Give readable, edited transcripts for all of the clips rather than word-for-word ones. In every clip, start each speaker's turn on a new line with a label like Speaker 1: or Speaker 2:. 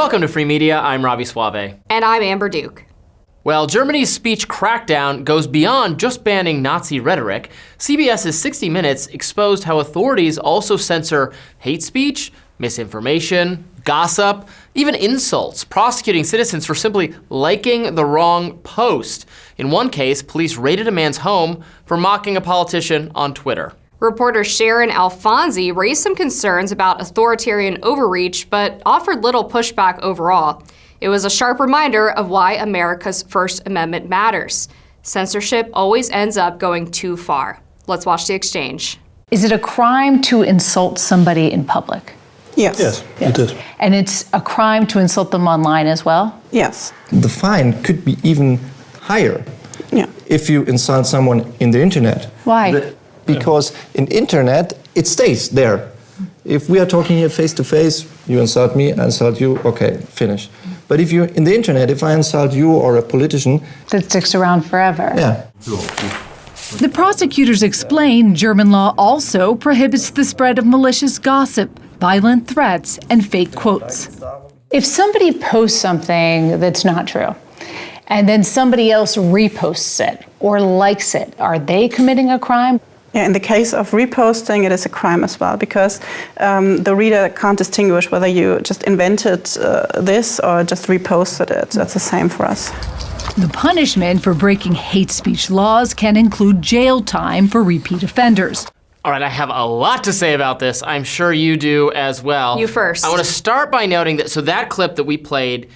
Speaker 1: Welcome to Free Media, I'm Robby Soave.
Speaker 2: And I'm Amber Duke.
Speaker 1: Well, Germany's speech crackdown goes beyond just banning Nazi rhetoric. CBS's 60 Minutes exposed how authorities also censor hate speech, misinformation, gossip, even insults, prosecuting citizens for simply liking the wrong post. In one case, police raided a man's home for mocking a politician on Twitter.
Speaker 2: Reporter Sharon Alfonsi raised some concerns about authoritarian overreach, but offered little pushback overall. It was a sharp reminder of why America's First Amendment matters. Censorship always ends up going too far. Let's watch the exchange.
Speaker 3: Is it a crime to insult somebody in public?
Speaker 4: Yes.
Speaker 5: Yes, it is.
Speaker 3: And it's a crime to insult them online as well?
Speaker 4: Yes.
Speaker 5: The fine could be even higher if you insult someone in the internet.
Speaker 3: Why?
Speaker 5: Because in internet, it stays there. If we are talking here face to face, you insult me, I insult you, okay, finish. But if you in the internet, if I insult you or a politician,
Speaker 3: That sticks around forever.
Speaker 5: yeah.
Speaker 6: The prosecutors explain German law also prohibits the spread of malicious gossip, violent threats, and fake quotes.
Speaker 3: If somebody posts something that's not true, and then somebody else reposts it or likes it, are they committing a crime?
Speaker 4: Yeah, in the case of reposting, it is a crime as well, because the reader can't distinguish whether you just invented this or just reposted it. That's the same for us.
Speaker 6: The punishment for breaking hate speech laws can include jail time for repeat offenders.
Speaker 1: All right, I have a lot to say about this. I'm sure you do as well.
Speaker 2: You first.
Speaker 1: I want to start by noting that, so that clip that we played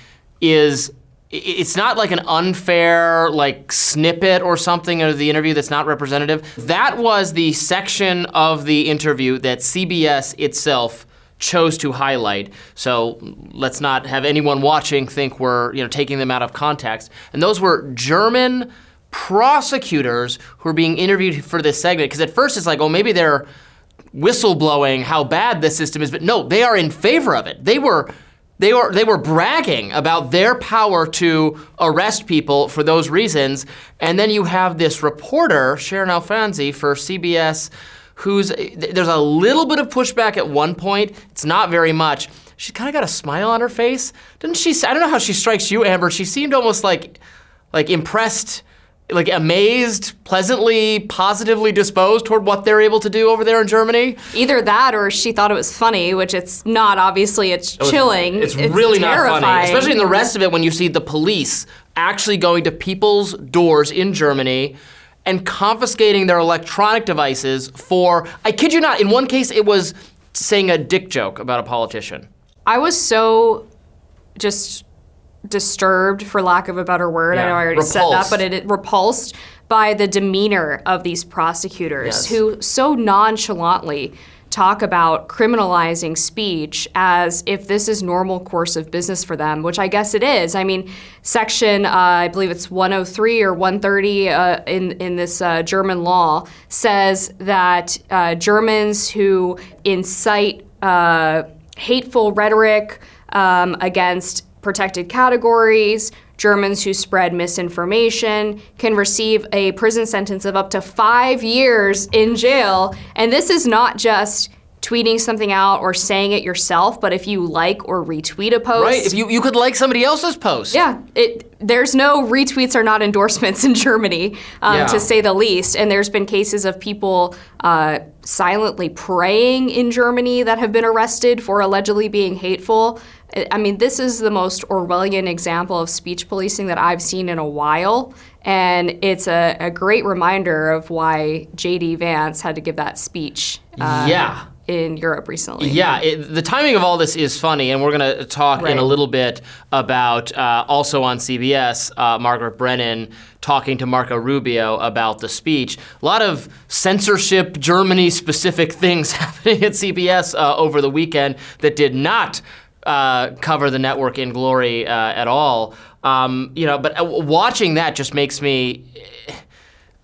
Speaker 1: it's not like an unfair snippet or something of the interview that's not representative. That was the section of the interview that CBS itself chose to highlight. So let's not have anyone watching think we're taking them out of context. And those were German prosecutors who were being interviewed for this segment. Because at first it's like, oh, maybe they're whistleblowing how bad this system is. But no, they are in favor of it. They were bragging about their power to arrest people for those reasons. And then you have this reporter, Sharon Alfonsi for CBS, there's a little bit of pushback at one point. It's not very much. She's kind of got a smile on her face. Doesn't she? I don't know how she strikes you, Amber. She seemed almost like impressed, amazed, pleasantly, positively disposed toward what they're able to do over there in Germany.
Speaker 2: Either that or she thought it was funny, which it's not, obviously. It's chilling.
Speaker 1: It's really
Speaker 2: terrifying.
Speaker 1: not funny, especially in the rest of it when you see the police actually going to people's doors in Germany and confiscating their electronic devices for, I kid you not, in one case it was saying a dick joke about a politician.
Speaker 2: I was so just disturbed, for lack of a better word.
Speaker 1: Yeah.
Speaker 2: I know I already said that, but it repulsed by the demeanor of these prosecutors who so nonchalantly talk about criminalizing speech as if this is normal course of business for them, which I guess it is. I mean, section, I believe it's 103 or 130 in this German law says that Germans who incite hateful rhetoric against protected categories, Germans who spread misinformation can receive a prison sentence of up to 5 years in jail. And this is not just tweeting something out or saying it yourself, but if you like or retweet a post.
Speaker 1: Right, if you could like somebody else's post.
Speaker 2: Yeah, there's no retweets are not endorsements in Germany, to say the least. And there's been cases of people silently praying in Germany that have been arrested for allegedly being hateful. I mean, this is the most Orwellian example of speech policing that I've seen in a while. And it's a great reminder of why J.D. Vance had to give that speech in Europe recently.
Speaker 1: Yeah, the timing of all this is funny, and we're going to talk in a little bit about, also on CBS, Margaret Brennan talking to Marco Rubio about the speech. A lot of censorship, Germany-specific things happening at CBS over the weekend that did not cover the network in glory at all. But watching that just makes me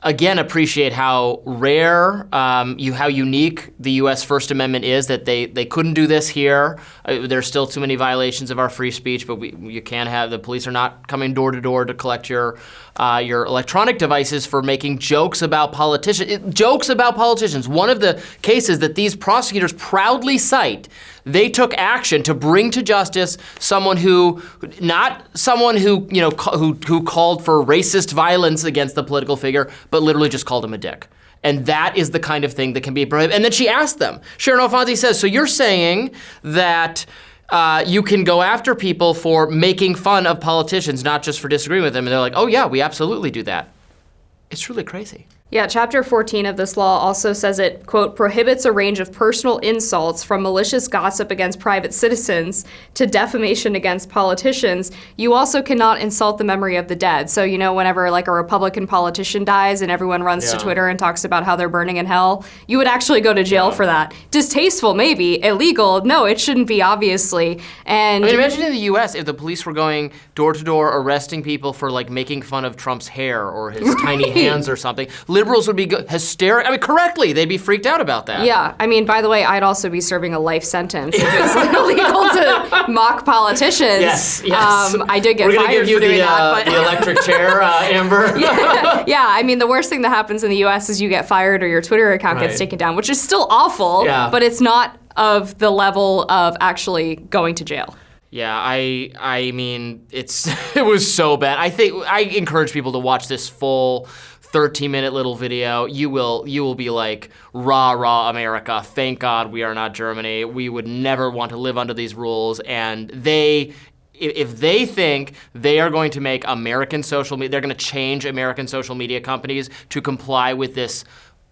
Speaker 1: again, appreciate how rare, how unique the U.S. First Amendment is, that they couldn't do this here. There's still too many violations of our free speech, but you can't have, the police are not coming door to door to collect your electronic devices for making jokes about politicians. Jokes about politicians. One of the cases that these prosecutors proudly cite, they took action to bring to justice someone who, not someone who called for racist violence against the political figure, but literally just called him a dick. And that is the kind of thing that can be prohibited. And then she asked them, Sharon Alfonsi says, so you're saying that you can go after people for making fun of politicians, not just for disagreeing with them. And they're like, oh yeah, we absolutely do that. It's truly crazy.
Speaker 2: Yeah, Chapter 14 of this law also says it, quote, prohibits a range of personal insults from malicious gossip against private citizens to defamation against politicians. You also cannot insult the memory of the dead. So, whenever like a Republican politician dies and everyone runs to Twitter and talks about how they're burning in hell, you would actually go to jail for that. Distasteful, maybe. Illegal, no, it shouldn't be, obviously. And
Speaker 1: imagine in the U.S. if the police were going door to door arresting people for like making fun of Trump's hair or his tiny hands or something. Liberals would be hysterical. Correctly, they'd be freaked out about that.
Speaker 2: Yeah, by the way, I'd also be serving a life sentence if it's illegal to mock politicians.
Speaker 1: Yes.
Speaker 2: I did get fired for doing that.
Speaker 1: The electric chair, Amber.
Speaker 2: Yeah, the worst thing that happens in the U.S. is you get fired or your Twitter account gets taken down, which is still awful, but it's not of the level of actually going to jail.
Speaker 1: Yeah, it was so bad. I encourage people to watch this full 13-minute little video. You will be like, rah, America, thank God we are not Germany. We would never want to live under these rules. And if they think they are going to make American social media, they're going to change American social media companies to comply with this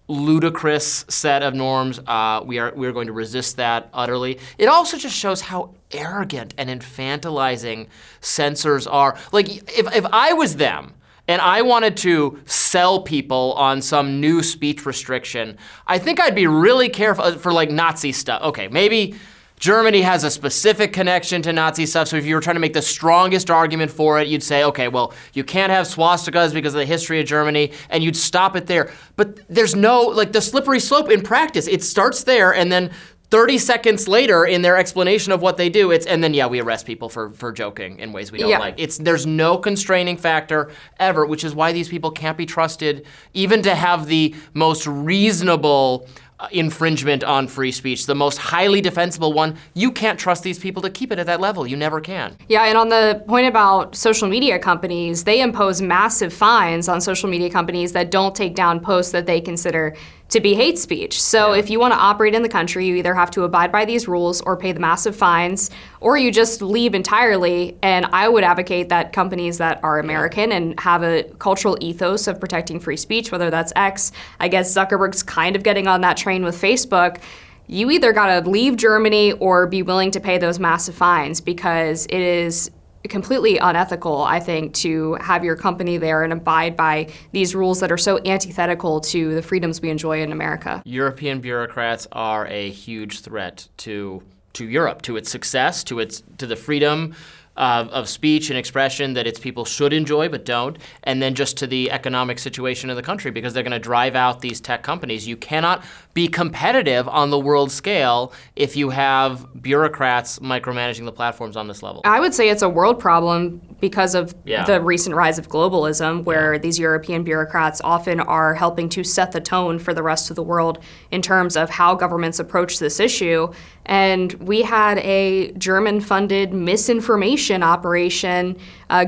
Speaker 1: ludicrous set of norms, we are going to resist that utterly. It also just shows how arrogant and infantilizing censors are. Like, if I was them, and I wanted to sell people on some new speech restriction, I think I'd be really careful for like Nazi stuff. Okay, maybe Germany has a specific connection to Nazi stuff, so if you were trying to make the strongest argument for it, you'd say, okay, well, you can't have swastikas because of the history of Germany, and you'd stop it there. But there's no, like, the slippery slope in practice. It starts there, and then 30 seconds later in their explanation of what they do, and then we arrest people for joking in ways we don't like. There's no constraining factor ever, which is why these people can't be trusted even to have the most reasonable infringement on free speech, the most highly defensible one. You can't trust these people to keep it at that level. You never can.
Speaker 2: Yeah, and on the point about social media companies, they impose massive fines on social media companies that don't take down posts that they consider to be hate speech. So if you want to operate in the country, you either have to abide by these rules or pay the massive fines, or you just leave entirely. And I would advocate that companies that are American and have a cultural ethos of protecting free speech, whether that's X, I guess Zuckerberg's kind of getting on that train with Facebook, you either got to leave Germany or be willing to pay those massive fines, because it is completely unethical, I think, to have your company there and abide by these rules that are so antithetical to the freedoms we enjoy in America.
Speaker 1: European bureaucrats are a huge threat to Europe, to its success, to the freedom of speech and expression that its people should enjoy but don't, and then just to the economic situation of the country, because they're going to drive out these tech companies. You cannot be competitive on the world scale if you have bureaucrats micromanaging the platforms on this level.
Speaker 2: I would say it's a world problem because of the recent rise of globalism, where these European bureaucrats often are helping to set the tone for the rest of the world in terms of how governments approach this issue. And we had a German-funded misinformation operation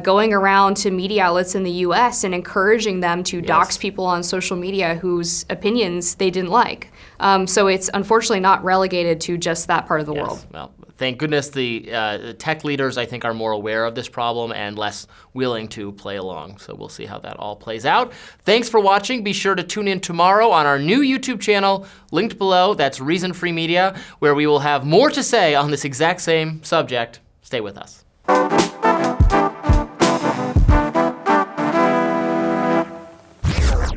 Speaker 2: going around to media outlets in the U.S. and encouraging them to dox people on social media whose opinions they didn't like. So it's unfortunately not relegated to just that part of the world.
Speaker 1: Well, thank goodness the tech leaders, I think, are more aware of this problem and less willing to play along. So we'll see how that all plays out. Thanks for watching. Be sure to tune in tomorrow on our new YouTube channel, linked below. That's Reason Free Media, where we will have more to say on this exact same subject. Stay with us.